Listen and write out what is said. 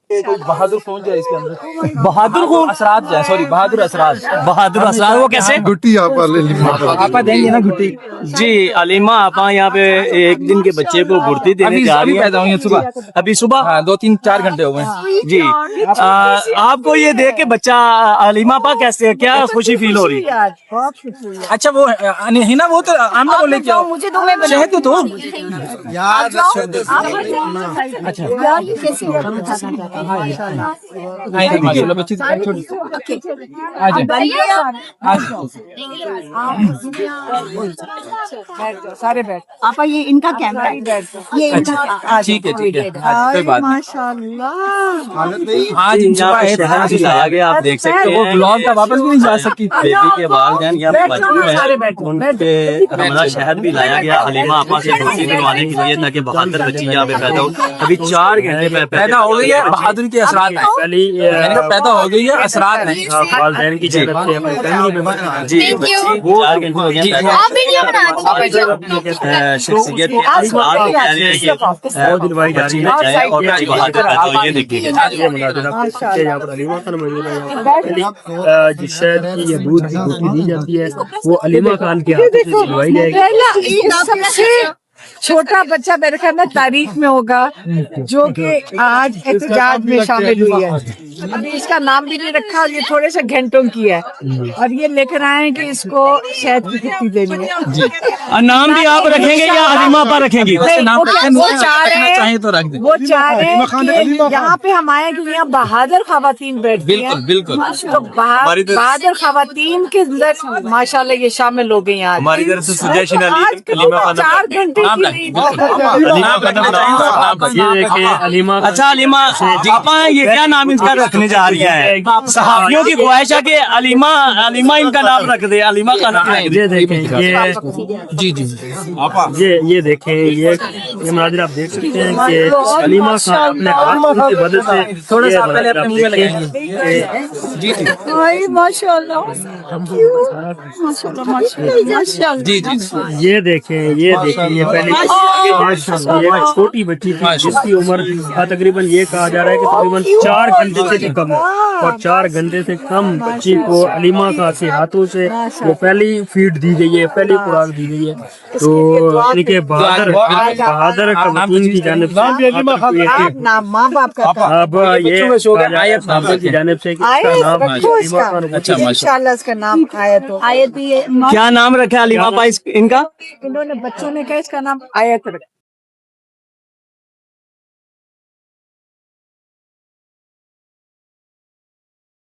बहादुर कौन जाए इसके अंदर? बहादुर को असरात जाए, सॉरी बहादुर असरात। बहादुर असरार वो कैसे? गुट्टी आपा देंगे ना गुट्टी। जी अलीमा आपा यहाँ पे एक दिन के बच्चे को गुर्ती देने जा रही अभी है। पैदा हुई है सुबह, अभी सुबह। हाँ 2-3-4 घंटे हो गए। जी आपको ये देख के बच्चा अलीमा आपा कैसे, क्या खुशी फील हो रही है? अच्छा वो है ना, वो तो आमना को लेके आओ, मुझे दो, मैं शहद तो दो। माशाल्लाह बच्ची छोटी। सारे बैठ आपा, ये इनका कैमरा है, ये इनका। ठीक है कोई बात नहीं। माशाल्लाह आज यहाँ पे शहद भी लाया गया, आप देख सकते वो हैं। ब्लॉग का वापस भी नहीं जा सकी। बेबी के वालिदैन या बच्चों उनके हमारा शहद भी लाया गया अलीमा आपा से गुर्ती दिलवाने के लिए, ताकि बहादुर बच्ची यहाँ पे पैदा हो। अभी 4 घंटे में पैदा हो गई है, बहादुर के असरात हैं। पैदा हो गई है, असरात नहीं। वालिदैन की जानब से जी वो 4 घंटे हो गए शख्सियत के असरात दिलवाई जा रही है और बच्ची बहादुर पैदा हो। ये देखिए जिस शहद की या दूध की गुत्ती दी जाती है वो अलीमा खान के हाथ से दिलवाई जाएगी। सबसे छोटा बच्चा मेरे ख्याल में तारीख में होगा जो कि आज एहतजाज में शामिल हुई है। अभी इसका नाम भी नहीं रखा, ये थोड़े से घंटों की है और ये लेकर आए हैं कि इसको शहद की गुत्ती देनी है। नाम भी आप रखेंगे या अलीमा आपा रखेंगी? वो चाह रहे चाहे तो रख दे। वो चाह रहे हैं कि यहाँ पे हम आए कि यहाँ बहादुर खवातीन बैठती हैं। बिल्कुल तो बहादुर खवातीन के अंदर माशाल्लाह ये शामिल हो गई आज। हमारी तरफ से सुजैशन आज 4 घंटे की ये देखिए अलीमा। अच्छा अलीमा आपा ये क्या नाम इसका रखने जा रही है? सहाफियों की ख्वाहिश है कि अलीमा इनका नाम रख दे, अलीमा का नाम रख दे। ये देखें ये देखें ये मुनाजिर आप देख सकते हैं कि अलीमा खान अपने हाथों की मदद से थोड़ा सा पहले अपने मुंह में लगाएंगे। जी माशाल्लाह ये देखें ये पहले ये छोटी बच्ची थी जिसकी उम्र तकरीबन ये कहा जा रहा है कि तकरीबन 4 घंटे से भी कम है और 4 घंटे से कम बच्ची को अलीमा खान के हाथों से वो पहली फीड दी गई है, पहली खुराक दी गई है। तो इनके बहादुर खवातीन की जानिब से माँ बाप का अब ये की जानिब से इंशाल्लाह इसका नाम आयत क्या नाम रखा अलीमा आपा इनका? इन्होंने बच्चों ने कहा इसका नाम आयत रखा।